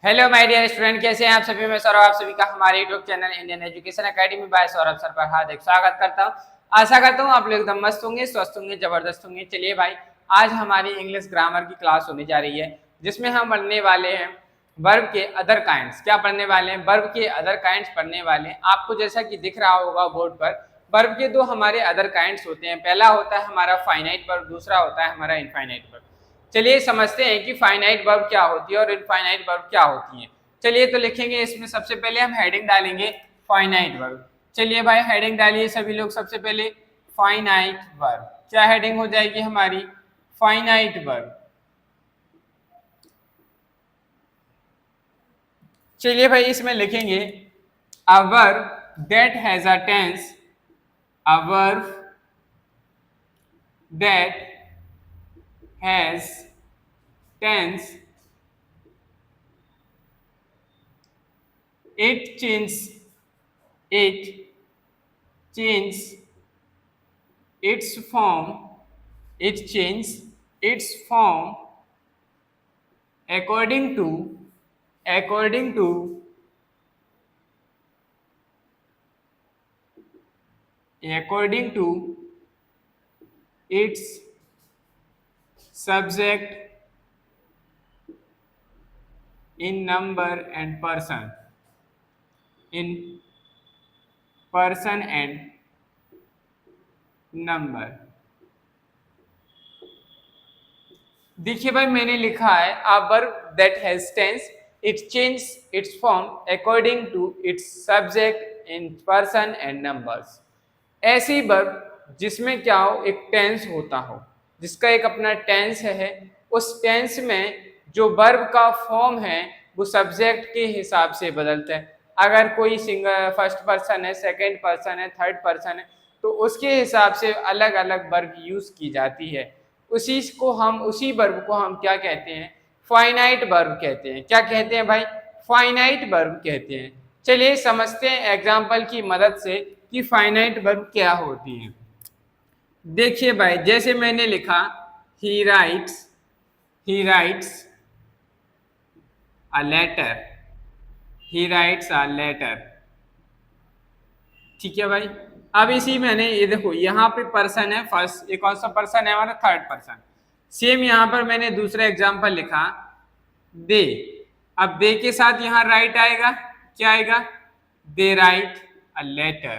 Hello my dear student, कैसे हैं आप सभी। मैं सौरभ आप सभी का हमारे YouTube channel Indian education academy by Saurabh sir पर हार्दिक स्वागत करता हूं। आशा करता हूं आप लोग एकदम मस्त होंगे, स्वस्थ होंगे, जबरदस्त होंगे। चलिए भाई, आज हमारी इंग्लिश ग्रामर की क्लास होने जा रही है, जिसमें हम पढ़ने वाले हैं वर्ब के अदर काइंड्स। क्या पढ़ने वाले हैं? वर्ब के अदर काइंड्स पढ़ने वाले हैं। आपको जैसा कि दिख रहा होगा बोर्ड पर, वर्ब के दो हमारे अदर काइंड्स होते हैं। पहला होता है हमारा फाइनाइट वर्ब, दूसरा होता है हमारा इनफाइनाइट वर्ब। चलिए समझते हैं कि फाइनाइट वर्ब क्या होती है और इनफाइनाइट वर्ब क्या होती है। चलिए तो लिखेंगे, इसमें सबसे पहले हम हेडिंग डालेंगे फाइनाइट वर्ब। चलिए भाई हेडिंग डालिए सभी लोग। सबसे पहले फाइनाइट वर्ब, क्या हेडिंग हो जाएगी हमारी? Finite verb. चलिए भाई इसमें लिखेंगे a verb that has a tense, a verb that has tense, it changes it changes its form, it changes its form according to according to according to its subject in number and person, in person and number। देखिए भाई मैंने लिखा है a verb that has tense, it change its form according to its subject in person and numbers. ऐसी verb जिसमें क्या हो, एक टेंस होता हो, जिसका एक अपना टेंस है। उस टेंस में जो वर्ब का फॉर्म है वो सब्जेक्ट के हिसाब से बदलता है। अगर कोई सिंगल फर्स्ट पर्सन है, सेकंड पर्सन है, थर्ड पर्सन है, तो उसके हिसाब से अलग अलग वर्ब यूज की जाती है। उसी वर्ब को हम क्या कहते हैं? फाइनाइट वर्ब कहते हैं। क्या कहते हैं भाई? फाइनाइट वर्ब कहते हैं। चलिए समझते हैं एग्जाम्पल की मदद से कि फाइनाइट वर्ब क्या होती है। देखिए भाई जैसे मैंने लिखा he writes a letter, he writes a letter. ठीक है भाई। अब इसी मैंने ये देखो यहाँ पे पर्सन है फर्स्ट, ये कौन सा पर्सन है? हमारा थर्ड पर्सन। सेम यहाँ पर मैंने दूसरा एग्जाम्पल लिखा दे। अब दे के साथ यहाँ राइट आएगा, क्या आएगा? दे राइट अ लेटर।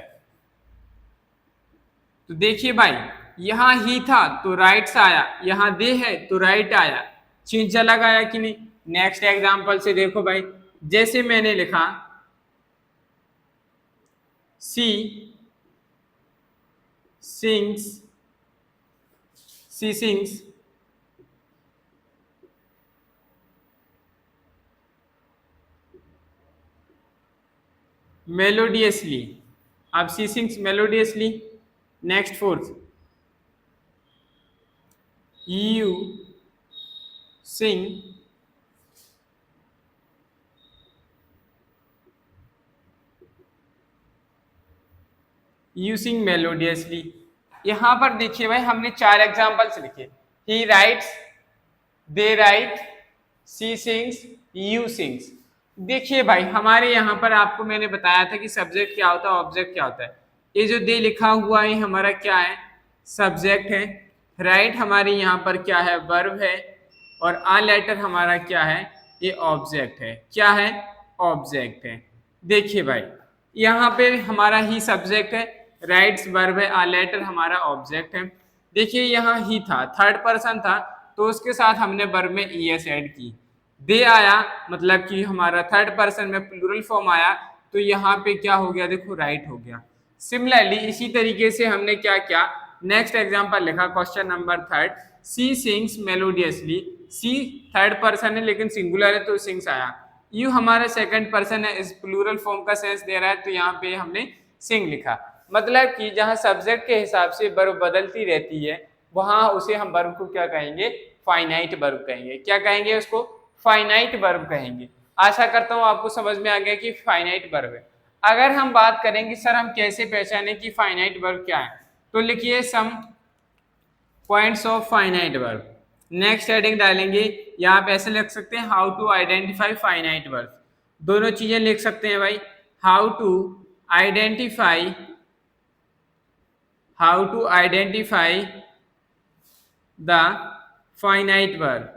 तो देखिए भाई यहाँ ही था तो राइट्स आया, यहाँ दे है तो राइट आया। चेंज अलग आया कि नहीं? नेक्स्ट एग्जाम्पल से देखो भाई, जैसे मैंने लिखा she sings, she sings melodiously. अब she sings melodiously. Next fourth, you sing using melodiously. यहां पर देखिए भाई हमने चार एग्जाम्पल्स लिखे, he writes, they write, she sings, you sings. देखिए भाई हमारे यहाँ पर आपको मैंने बताया था कि सब्जेक्ट क्या होता है, ऑब्जेक्ट क्या होता है। ये जो दे लिखा हुआ है हमारा क्या है? सब्जेक्ट है। राइट हमारे यहाँ पर क्या है? वर्ब है। और आ लेटर हमारा क्या है? ये ऑब्जेक्ट है। क्या है? ऑब्जेक्ट है। देखिए भाई यहाँ पे हमारा ही सब्जेक्ट है, राइट्स वर्ब है, आ लेटर हमारा ऑब्जेक्ट है। देखिए यहाँ ही था, थर्ड पर्सन था, तो उसके साथ हमने वर्ब में ईएस ऐड की। दे आया मतलब कि हमारा थर्ड पर्सन में प्लूरल फॉर्म आया, तो यहाँ पे क्या हो गया? देखो राइट हो गया। सिमिलरली इसी तरीके से हमने क्या किया? नेक्स्ट एग्जांपल लिखा, क्वेश्चन नंबर थर्ड, सी सिंग्स मेलोडियसली। सी थर्ड पर्सन है लेकिन सिंगुलर है तो सिंग्स आया। यू हमारा सेकंड पर्सन है, इस प्लूरल फॉर्म का सेंस दे रहा है, तो यहाँ पे हमने सिंग लिखा। मतलब कि जहाँ सब्जेक्ट के हिसाब से वर्ब बदलती रहती है, वहां उसे हम वर्ब को क्या कहेंगे? फाइनाइट वर्ब कहेंगे। क्या कहेंगे उसको? फाइनाइट वर्ब कहेंगे। आशा करता हूँ आपको समझ में आ गया कि फाइनाइट वर्ब है। अगर हम बात करेंगे सर हम कैसे पहचाने कि फाइनाइट वर्ब क्या है, तो लिखिए some points of finite verb. Next heading डालेंगे, यहाँ पे ऐसे लिख सकते हैं how to identify finite verb. दोनों चीजें लिख सकते हैं भाई, how to identify the finite verb.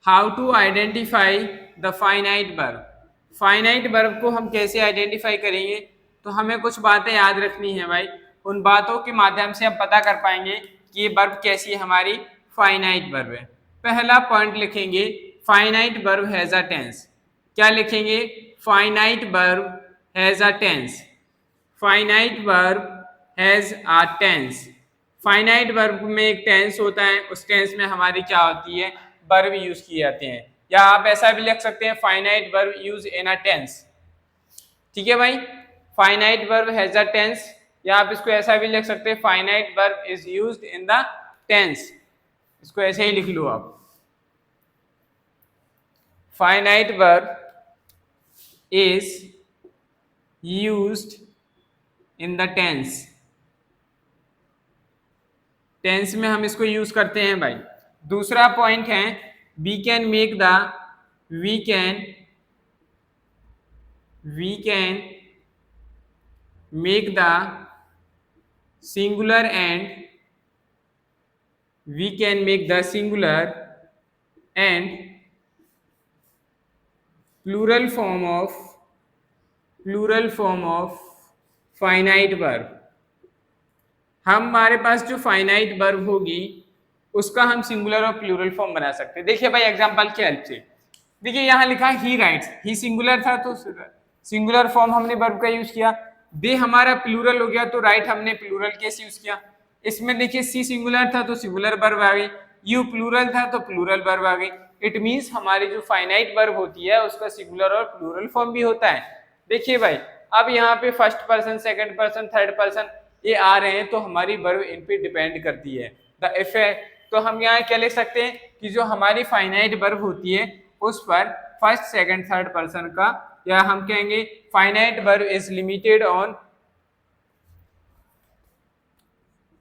How to identify the finite verb. Finite verb को हम कैसे आइडेंटिफाई करेंगे, तो हमें कुछ बातें याद रखनी है भाई। उन बातों के माध्यम से हम पता कर पाएंगे कि ये वर्ब कैसी हमारी फाइनाइट वर्ब है। पहला पॉइंट लिखेंगे, finite verb has a tense. क्या लिखेंगे? Finite verb has a tense. Finite verb has a tense. Finite verb में एक टेंस होता है, उस टेंस में हमारी क्या होती है, वर्ब यूज किए जाते हैं। या आप ऐसा भी लिख सकते हैं, finite verb use in a tense. ठीक है भाई, finite verb has a tense, या आप इसको ऐसा भी लिख सकते हैं, finite verb is used in the tense. इसको ऐसे ही लिख लो आप, finite verb is used in the tense. Tense में हम इसको यूज करते हैं भाई। दूसरा पॉइंट है, we can make the we can make the singular and we can make the singular and plural form of finite verb। हमारे पास जो फाइनाइट वर्ब होगी उसका हम सिंगुलर और प्लूरल फॉर्म बना सकते हैं। देखिए भाई एग्जांपल की हेल्प से, देखिए यहाँ लिखा है ही राइट्स, ही सिंगुलर था तो सिंगुलर फॉर्म हमने वर्ब का यूज किया। दे हमारा प्लूरल हो गया तो राइट हमने प्लूरल केस यूज किया। इसमें देखिए सी सिंगुलर था तो सिंगुलर वर्ब आ गई, यू प्लूरल था तो प्लूरल वर्ब आ गई। इट मींस हमारी जो फाइनाइट वर्ब होती है उसका सिंगुलर और प्लूरल फॉर्म भी होता है। देखिए भाई, अब यहाँ पे first person, second person, third person ये आ रहे हैं तो हमारी वर्ब इन पे डिपेंड करती है। द इफेक्ट, तो हम यहाँ क्या लिख सकते हैं कि जो हमारी फाइनाइट वर्ब होती है उस पर फर्स्ट, सेकंड, थर्ड पर्सन का, या हम कहेंगे finite verb is limited on,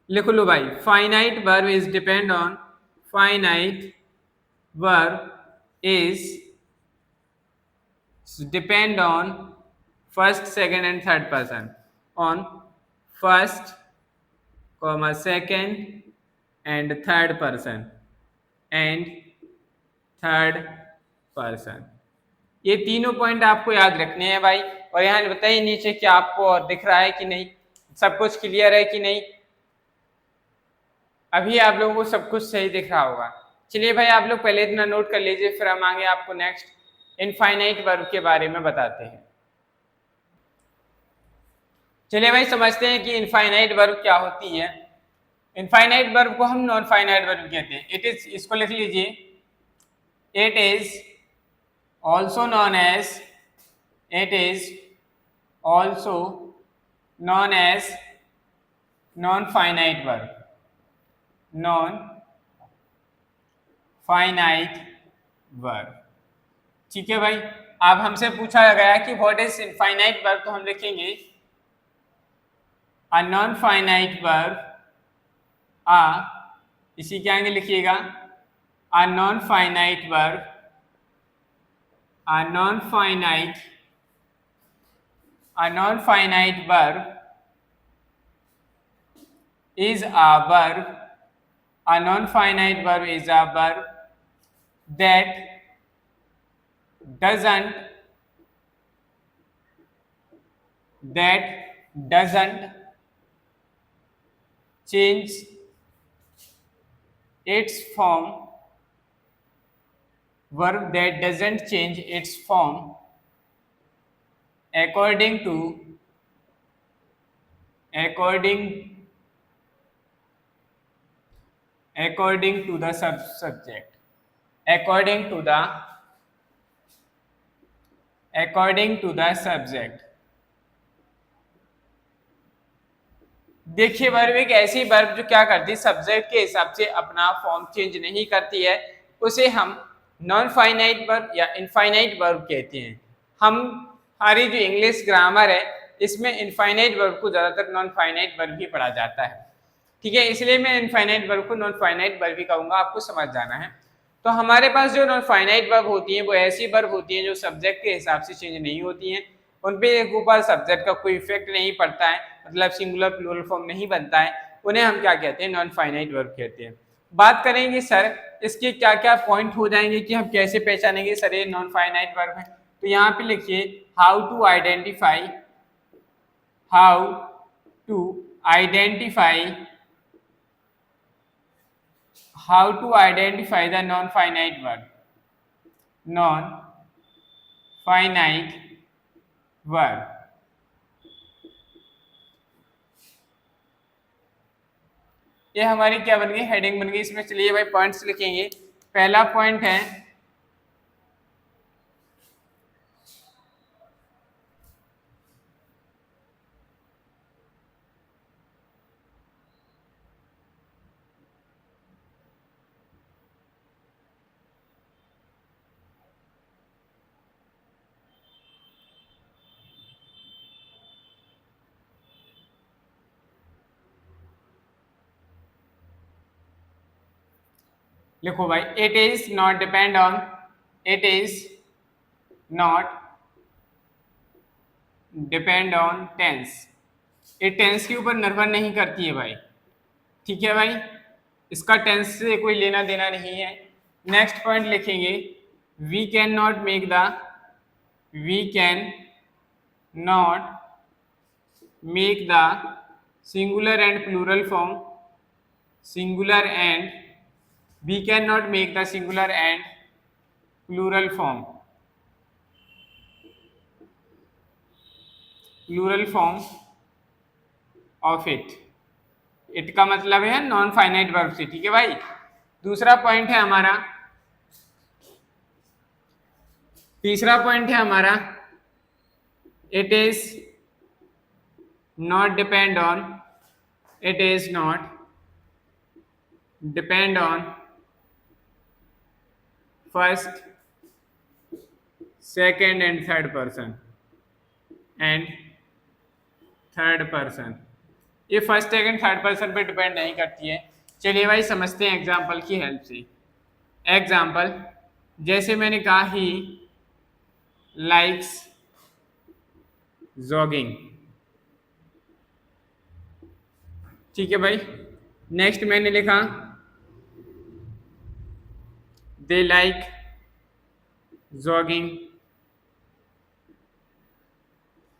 लिख लो भाई, finite verb is depend on, finite verb is depend on first, second and third person, on first, second and third person and third person. ये तीनों point आपको याद रखने हैं भाई। और यहाँ बताइए नीचे क्या आपको दिख रहा है कि नहीं, सब कुछ क्लियर है कि नहीं? अभी आप लोगों को सब कुछ सही दिख रहा होगा। चलिए भाई आप लोग पहले इतना नोट कर लीजिए, फिर हम आगे आपको नेक्स्ट इनफाइनाइट वर्ब के बारे में बताते हैं। चलिए भाई समझते हैं कि इनफाइनाइट वर्ब क्या होती है। इनफाइनाइट वर्ब को हम नॉन फाइनाइट वर्ब कहते हैं। इट इज, इसको लिख लीजिए, it is also known as, it is also known as non finite verb, non finite verb. ठीक है भाई, अब हमसे पूछा गया कि व्हाट इज इनफाइनाइट वर्ब, तो हम लिखेंगे अ नॉन फाइनाइट वर्ब, इसी के आगे लिखिएगा, a non finite verb, a non finite verb is a verb, a non-finite verb is a verb that doesn't change its form, verb that doesn't change its form according to the subject, according to the subject। देखिए verb एक ऐसी verb जो क्या करती है, subject के हिसाब से अपना फॉर्म चेंज नहीं करती है, उसे हम नॉन फाइनाइट वर्ब या इनफाइनाइट वर्ब कहते हैं। हम हमारी जो इंग्लिश ग्रामर है इसमें इनफाइनाइट वर्ब को ज्यादातर नॉन फाइनाइट वर्ब ही पढ़ा जाता है। ठीक है, इसलिए मैं इनफाइनाइट वर्ब को नॉन फाइनाइट वर्ब ही कहूंगा, आपको समझ जाना है। तो हमारे पास जो नॉन फाइनाइट वर्ब होती हैं वो ऐसी वर्ब होती हैं जो सब्जेक्ट के हिसाब से चेंज नहीं होती हैं, उन पे एक ऊपर सब्जेक्ट का कोई इफेक्ट नहीं पड़ता है, मतलब सिंगुलर प्लूरल फॉर्म नहीं बनता है, उन्हें हम क्या कहते हैं, नॉन फाइनाइट वर्ब कहते हैं। बात करेंगे सर इसके क्या क्या पॉइंट हो जाएंगे कि हम कैसे पहचानेंगे सर ये नॉन फाइनाइट वर्ब है। तो यहाँ पे लिखिए how to identify the non-finite verb। ये हमारी क्या बन गई, हेडिंग बन गई। इसमें चलिए भाई पॉइंट्स लिखेंगे। पहला पॉइंट है लिखो भाई, it is not depend on tense. ये टेंस के ऊपर निर्भर नहीं करती है भाई, ठीक है भाई, इसका टेंस से कोई लेना देना नहीं है। नेक्स्ट पॉइंट लिखेंगे we can not make the singular and plural form we cannot make the singular and plural form of it का मतलब है नॉन फाइनाइट वर्ब से, ठीक है भाई। तीसरा पॉइंट है हमारा it is not depend on first, second and third person. ये फर्स्ट, सेकेंड, थर्ड पर्सन पे डिपेंड नहीं करती है। चलिए भाई समझते हैं एग्जाम्पल की हेल्प से। एग्जाम्पल जैसे मैंने कहा ही लाइक्स जॉगिंग, ठीक है भाई। नेक्स्ट मैंने लिखा दे लाइक जॉगिंग,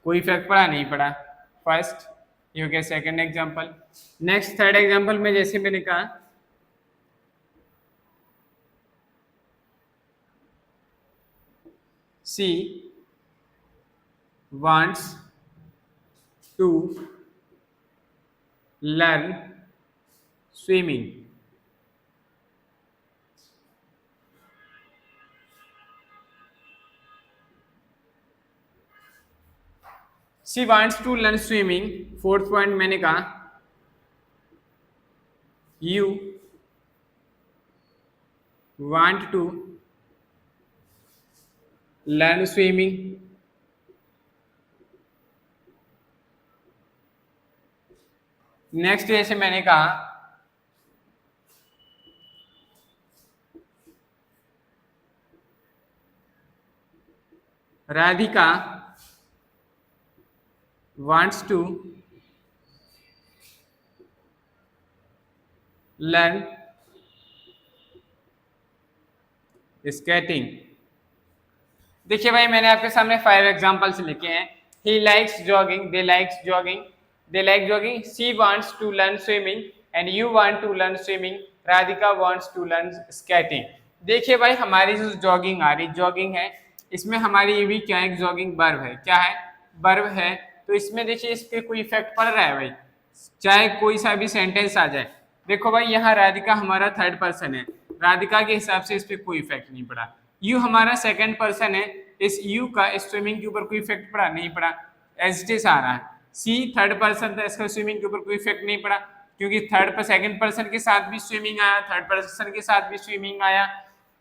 कोई इफेक्ट पड़ा नहीं पड़ा, फर्स्ट ये हो गया second example. Next third example में जैसे मैंने कहा सी wants to learn swimming, she wants to learn swimming। Fourth point मैंने कहा you want to learn swimming। Next जैसे मैंने कहा Radhika wants to learn skating। देखिए भाई मैंने आपके सामने 5 एग्जांपल्स लिखे हैं। He likes jogging, they like jogging, she wants to learn swimming and you want to learn swimming, Radhika wants to learn skating. देखिए भाई हमारी जो जॉगिंग है इसमें हमारी ये भी क्या है, जॉगिंग वर्ब है, क्या है, वर्ब है। तो इसमें देखिए इस पे कोई इफेक्ट पड़ रहा है भाई, चाहे कोई सा भी सेंटेंस आ जाए। देखो भाई यहाँ राधिका हमारा थर्ड पर्सन है, राधिका के हिसाब से इस पे कोई इफेक्ट नहीं पड़ा। यू हमारा सेकंड पर्सन है, इस यू का इस स्विमिंग के ऊपर कोई इफेक्ट पड़ा नहीं पड़ा, एज इट इज आ रहा है। सी थर्ड पर्सन था, इसका स्विमिंग के ऊपर कोई इफेक्ट नहीं पड़ा क्योंकि सेकंड पर्सन के साथ भी स्विमिंग आया, थर्ड पर्सन के साथ भी स्विमिंग आया।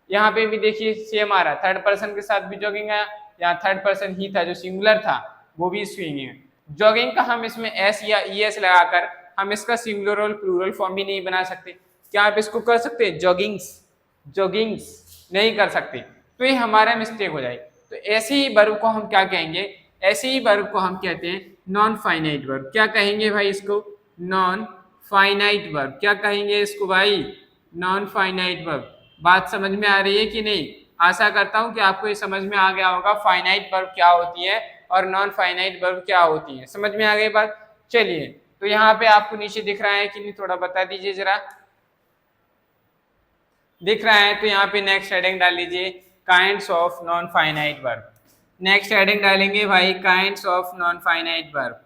यहाँ पे भी देखिए सेम आ रहा, थर्ड पर्सन के साथ भी जॉगिंग आया, यहाँ थर्ड पर्सन ही था जो सिंगुलर था वो भी स्विमिंग है। जॉगिंग का हम इसमें एस या ई एस लगाकर हम इसका सिंगुलर और प्लूरल फॉर्म भी नहीं बना सकते। क्या आप इसको कर सकते हैं? जॉगिंग्स, जॉगिंग्स नहीं कर सकते, तो ये हमारा मिस्टेक हो जाए। तो ऐसे ही वर्ब को हम क्या कहेंगे? ऐसे ही वर्ब को हम कहते हैं नॉन फाइनाइट वर्ब। क्या कहेंगे भाई इसको? Non finite verb. क्या कहेंगे इसको भाई? Non finite verb. बात समझ में आ रही है कि नहीं? आशा करता हूं कि आपको ये समझ में आ गया होगा फाइनाइट वर्ब क्या होती है और नॉन फाइनाइट वर्ब क्या होती है। समझ में आ गई बात? चलिए, तो यहाँ पे आपको नीचे दिख रहा है कि नहीं, थोड़ा बता दीजिए जरा। दिख रहा है तो यहाँ पे नेक्स्ट हेडिंग डाल लीजिए, kinds of non finite verb. Next heading डालेंगे भाई, kinds of non finite verb.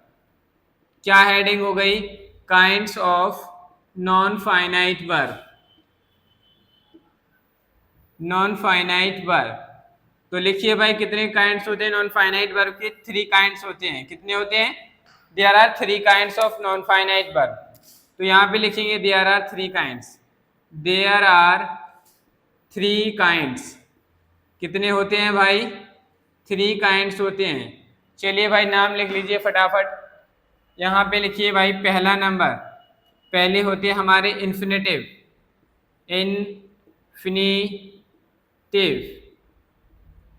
क्या हेडिंग हो गई? Kinds of non finite verb. Non finite verb, तो लिखिए भाई कितने काइंड्स होते हैं नॉन फाइनाइट वर्ब के? 3 काइंड्स होते हैं। कितने होते हैं? There are 3 kinds of non finite verb. तो यहाँ पे लिखेंगे there are 3 kinds. There are 3 kinds. कितने होते हैं भाई? 3 काइंड्स होते हैं। चलिए भाई नाम लिख लीजिए फटाफट। यहाँ पे लिखिए भाई पहला नंबर, पहले होते हैं हमारे इन्फिनेटिव,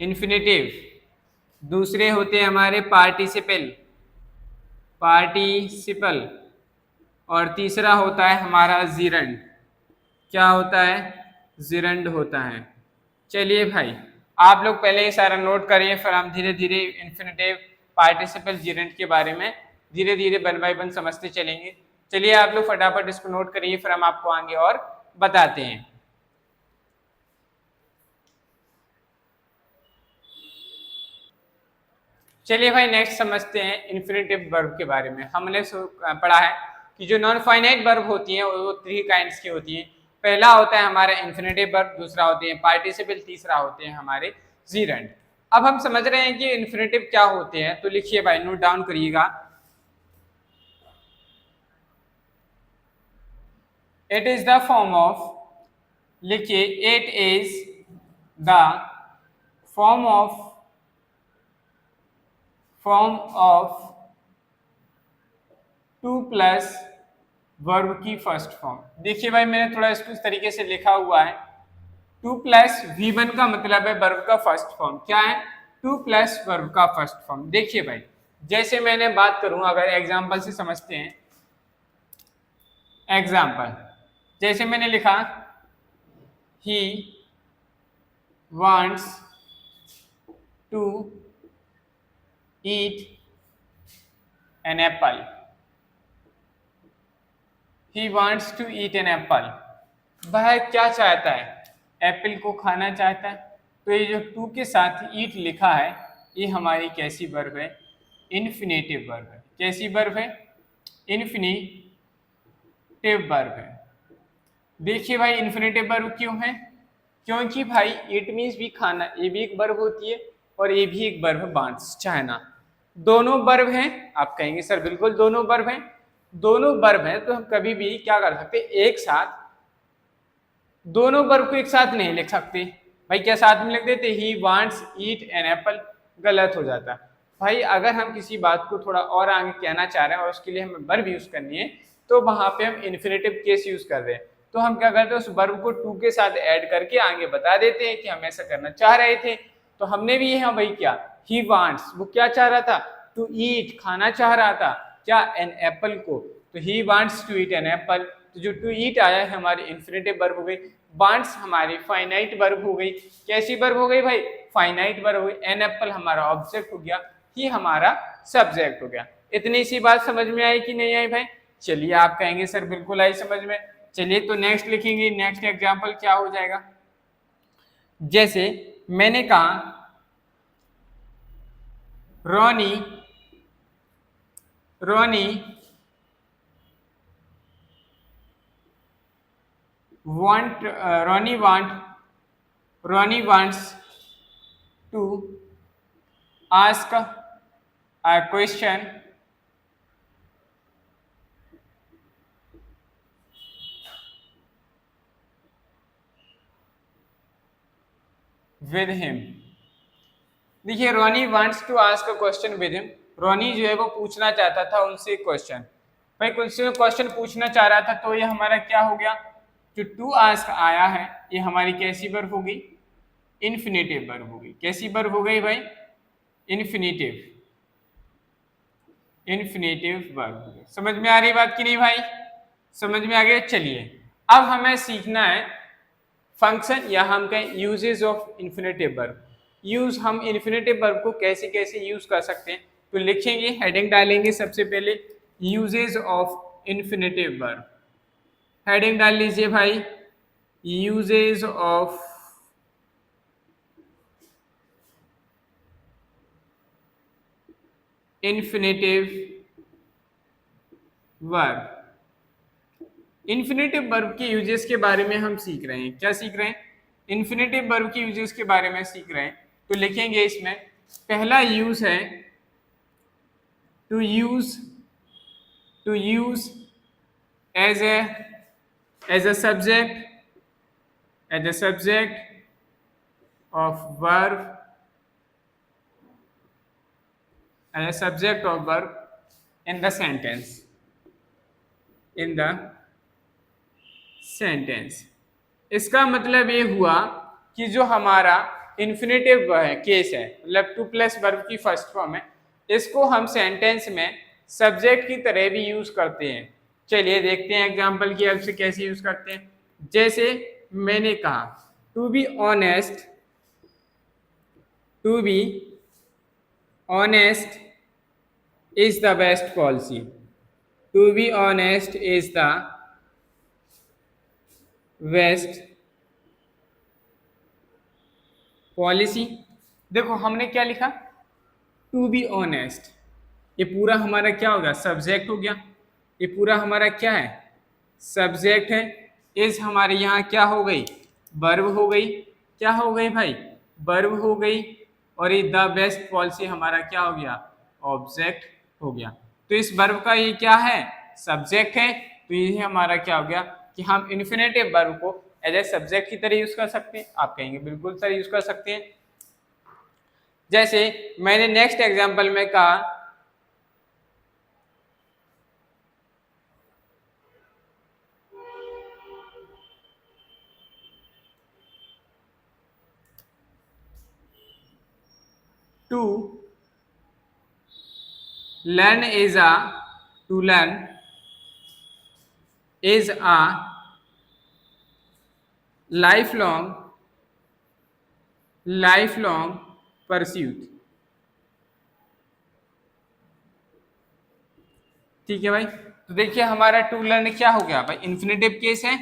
इन्फिनेटिव। दूसरे होते हैं हमारे पार्टिसिपल, पार्टिसिपल। और तीसरा होता है हमारा जिरंड। क्या होता है? जिरंड होता है। चलिए भाई आप लोग पहले ये सारा नोट करिए, फिर हम धीरे धीरे इन्फिनेटिव, पार्टिसिपल, जिरंड के बारे में धीरे धीरे वन बाय वन समझते चलेंगे। चलिए आप लोग फटाफट इसको नोट करिए, फिर हम आपको आगे और बताते हैं। चलिए भाई नेक्स्ट समझते हैं इन्फिनेटिव वर्ब के बारे में। हमने पढ़ा है कि जो नॉन फाइनाइट वर्ब होती हैं वो 3 काइंड्स की होती हैं। पहला होता है हमारा इन्फिनेटिव वर्ब, दूसरा होते हैं पार्टिसिपल, तीसरा होते हैं हमारे जीरंड। अब हम समझ रहे हैं कि इन्फिनेटिव क्या होते हैं, तो लिखिए भाई, नोट डाउन करिएगा। It is the form of, लिखिए it is the form of to plus verb की फर्स्ट फॉर्म। देखिए भाई मैंने थोड़ा इसको इस तरीके से लिखा हुआ है, 2 प्लस V1 का मतलब है वर्ब का फर्स्ट फॉर्म। क्या है? 2 प्लस वर्ब का फर्स्ट फॉर्म। देखिए भाई जैसे मैंने बात करूं, अगर एग्जाम्पल से समझते हैं। एग्जाम्पल जैसे मैंने लिखा, he wants to eat an apple. He wants to eat an apple। वह क्या चाहता है? एप्पल को खाना चाहता है। तो ये जो 2 के साथ ईट लिखा है, ये हमारी कैसी वर्ब है? इन्फिनेटिव वर्ब है। कैसी वर्ब है? इन्फिनेटिव वर्ब है। देखिए भाई इन्फिनेटिव वर्ब क्यों है? क्योंकि भाई इट मीन्स भी खाना, ये भी एक वर्ब होती है और ये भी एक वर्ब है वांट्स, चाहना। दोनों वर्ब हैं। आप कहेंगे सर बिल्कुल दोनों वर्ब हैं। दोनों वर्ब हैं तो हम कभी भी क्या कर सकते, एक साथ दोनों वर्ब को एक साथ नहीं लिख सकते। भाई क्या साथ में लिख देते? He wants eat an Apple, गलत हो जाता। भाई अगर हम किसी बात को थोड़ा और आगे कहना चाह रहे हैं और उसके लिए हमें वर्ब यूज करनी है, तो वहां पे हम इन्फिनेटिव केस यूज कर रहे हैं। तो हम क्या करते हैं, उस वर्ब को 2 के साथ ऐड करके आगे बता देते हैं कि हम ऐसा करना चाह रहे थे। तो हमने भी यहाँ भाई क्या, ही वांट्स, वो क्या चाह रहा था? टू ईट, खाना चाह रहा था। क्या? एन एप्पल को। तो he wants to eat an apple. तो जो टू ईट आया है हमारी इन्फिनेटिव वर्ब हो गई। वांट्स हमारी फाइनाइट वर्ब हो गई। कैसी वर्ब हो गई भाई? फाइनाइट वर्ब हो गई। एन एप्पल हमारा ऑब्जेक्ट हो गया, ही हमारा सब्जेक्ट हो गया। इतनी सी बात समझ में आई कि नहीं आई भाई? चलिए आप कहेंगे सर बिल्कुल आई समझ में। चलिए तो नेक्स्ट लिखेंगे। नेक्स्ट एग्जाम्पल क्या हो जाएगा? जैसे मैंने कहा रोनी wants to ask a question with him। देखिए Ronnie wants to ask a question with him. Ronnie जो है वो पूछना चाहता था उनसे क्वेश्चन। भाई कुछ से क्वेश्चन पूछना चाह रहा था, तो ये हमारा क्या हो गया, जो टू आस्क आया है ये हमारी कैसी वर्ब हो गई, इन्फिनेटिव वर्ब हो गई। कैसी वर्ब हो गई भाई, इन्फिनेटिव, इन्फिनेटिव वर्ब हो गई। समझ में आ रही बात की नहीं भाई, समझ में आ गया। चलिए अब हमें सीखना है फंक्शन या हम कहें uses of infinitive verb. Use हम इन्फिनेटिव वर्ब को कैसे कैसे यूज कर सकते हैं, तो लिखेंगे, हेडिंग डालेंगे सबसे पहले uses of infinitive verb. Heading डाल लीजिए भाई, uses of infinitive verb. Infinitive verb के यूजेस के बारे में हम सीख रहे हैं। क्या सीख रहे हैं, इन्फिनेटिव वर्ब के यूजेस के बारे में सीख रहे हैं। तो लिखेंगे इसमें पहला यूज है to use as a subject of verb, as a subject of verb in the sentence, in the sentence। इसका मतलब ये हुआ कि जो हमारा इन्फिनेटिव है केस है, मतलब टू प्लस वर्ब की फर्स्ट फॉर्म है, इसको हम सेंटेंस में सब्जेक्ट की तरह भी यूज करते हैं। चलिए देखते हैं एग्जांपल की हेल्प से कैसे यूज करते हैं। जैसे मैंने कहा to be honest, to be honest is the best policy, to be honest is the best policy। देखो हमने क्या लिखा, टू बी ऑनेस्ट, ये पूरा हमारा क्या हो गया, सब्जेक्ट हो गया। ये पूरा हमारा क्या है, सब्जेक्ट है। इज हमारे यहाँ क्या हो गई, वर्ब हो गई। क्या हो गई भाई, वर्ब हो गई। और ये द बेस्ट पॉलिसी हमारा क्या हो गया, ऑब्जेक्ट हो गया। तो इस वर्ब का ये क्या है, सब्जेक्ट है। तो ये हमारा क्या हो गया कि हम इन्फिनेटिव वर्ब को एज ए सब्जेक्ट की तरह यूज कर सकते हैं। आप कहेंगे बिल्कुल सर यूज कर सकते हैं। जैसे मैंने नेक्स्ट एग्जांपल में कहा to learn is a lifelong pursuit। ठीक है भाई। तो देखिए हमारा टू लर्न क्या हो गया भाई, इन्फिनेटिव केस है,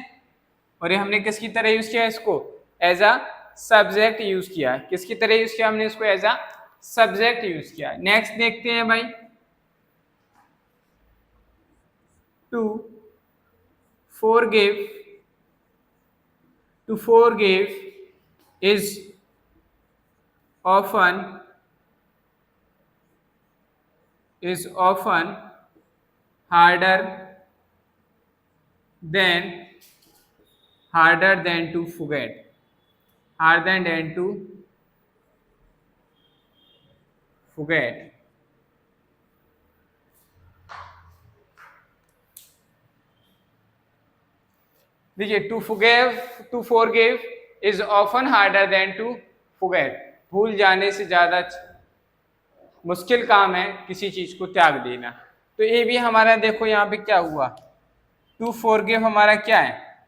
और ये हमने किसकी तरह यूज किया, इसको एज अ सब्जेक्ट यूज किया। किसकी तरह यूज किया हमने इसको, एज अ सब्जेक्ट यूज किया। नेक्स्ट देखते हैं भाई, to forgive is often harder than to forget, देखिए to forgive is often harder than to forget। भूल जाने से ज्यादा मुश्किल काम है किसी चीज को त्याग देना। तो ये भी हमारा देखो यहाँ पे क्या हुआ, टू forgive हमारा क्या है,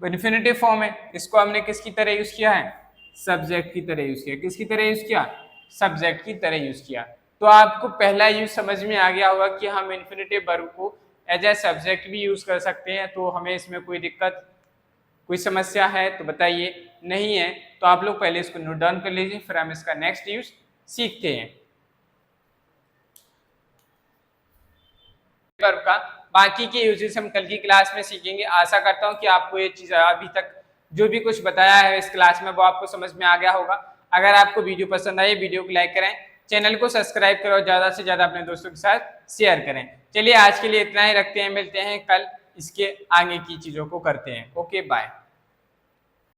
इन्फिनेटिव फॉर्म है। इसको हमने किसकी तरह यूज किया है, सब्जेक्ट की तरह यूज किया। किसकी तरह यूज किया, सब्जेक्ट की तरह यूज किया। तो आपको पहला यूज समझ में आ गया होगा कि हम इन्फिनेटिव वर्ब को एज ए सब्जेक्ट भी यूज कर सकते हैं। तो हमें इसमें कोई दिक्कत, कोई समस्या है तो बताइए, नहीं है तो आप लोग पहले इसको नोट डाउन कर लीजिए, फिर हम इसका नेक्स्ट यूज सीखते हैं वर्ब का। बाकी के यूजेस हम कल की क्लास में सीखेंगे। आशा करता हूं कि आपको ये चीज अभी तक जो भी कुछ बताया है इस क्लास में वो आपको समझ में आ गया होगा। अगर आपको वीडियो पसंद आए, वीडियो को लाइक करें, चैनल को सब्सक्राइब करें और ज्यादा से ज्यादा अपने दोस्तों के साथ शेयर करें। चलिए आज के लिए इतना ही रखते हैं, मिलते हैं कल, इसके आगे की चीजों को करते हैं। Okay bye.